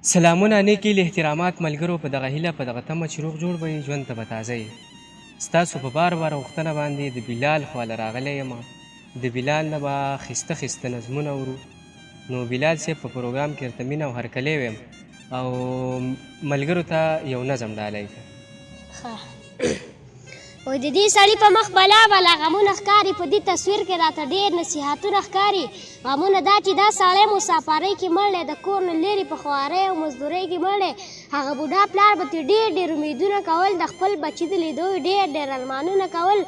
سلامونه نیکې له احترامات ملګرو په دغه هیله په دغه تمه چې روغ جوړ به یې ژوند ته به تازه یې ستاسو په بار بار غوښتنه باندې د بلال خواله راغلی یم د بلال نه به ښایسته ښایسته نظمونه اورو نو بلال صاحب په پروګرام کې ورته مینه او هرکلی ویم او ملګرو ته یو نظم ډالی که وای د دې سړي په مخ بلا بلا غمونه ښکاري په دې تصویر کې راته ډېر نصیحتونه ښکاري غمونه دا چې دا سړی مسافرۍ کې مړ دی د کور نه لرې په خوارۍ او مزدورۍ کې مړ دی هغه بوډا پلار به ترې ډېر ډېر امیدونه کول د خپل بچي د لیدو ډېر ډېر ارمانونه کول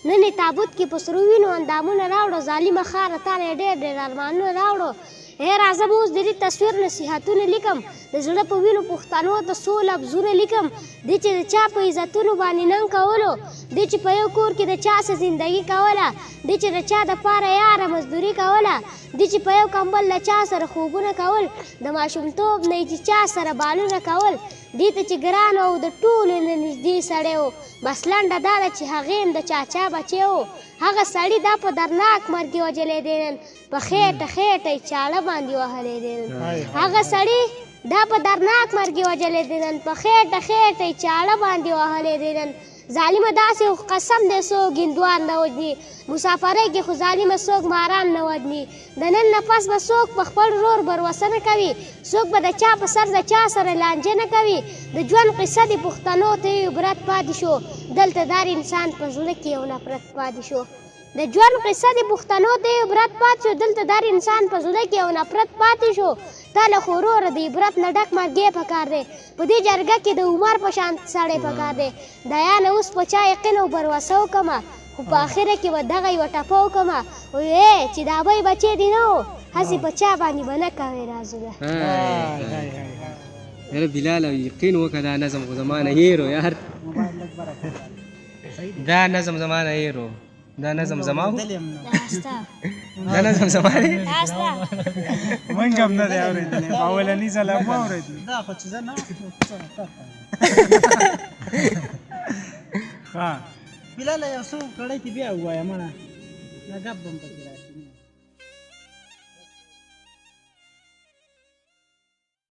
نن یې تابوت کې په سرو وینو اندامونه راوړو ظالمه ښاره تا نه یې ډېر ډېر ارمانونه راوړو راځه به اوس د دې تصویر نصیحتونه لیکم د زړه په وینو پښتنو ته څو لفظونه لیکم دې چې د چا په عزتونو باندې ننګ کولو دې چې په یو کور کې د چا څه زندګي کوله دې چې د چا دپاره یاره مزدوري کوله دې چې په یو کمبل له چا سره خوبونه کول د ماشومتوب نه چې چا سره بالونه کول دې ته چې ګران او د ټولو نه نږدې سړی و بس لنډه دا ده چې هغې هم د چاچا بچی و هغه سړي دا په درناک مرګ یې وژلی دی نن په خېټه خېټه یې چاړه باندې وهلی دی نن هغه سړي دا په درناک مرګ یې وژلی دی نن په خېټه خېټه یې چاړه باندې وهلی دی نن ظالمه داسې قسم دی څوک هندوان نه وژني مسافرۍ کې خو ظالمه څوک ماران نه وژني د نن نه پس به څوک په خپل ورور بروسه نه کوي څوک به د چا په سر د چا سره لانجه نه کوي د ژوند قصه د پښتنو ته یې عبرت پاتې شو دلته دار انسان په زړه کې یو نفرت پاتې شو د ژوند قصه د پښتنو ته یې عبرت پاتې شو دلته دار انسان په زړه کې یو نفرت پاتې شو تا له خو وروره د عبرت نه ډک مرګی پکار دی په دې جرګه کې د عمر په شان سړی پکار دی د یا نه اوس په چا یقین او بروسه وکړمه خو په آخره کې به دغه یوه ټپه وکړمه وایي چې د ابۍ بچی دې نه و هسې په چا باندې به نه کوې رازونه یاره بلال یقین وکړه دا نظم خو زما نه هېرو یار دا نظم زما نه هېرو دا نظم زما و دا نظم زما دی موږ هم نه دی اورېدلی په اولني ځل هم واورېدلو دا خو چې زه نه ښه بلاله یو څو کړی کې بیا ووایه مړه دا ګپ به هم پکې راشي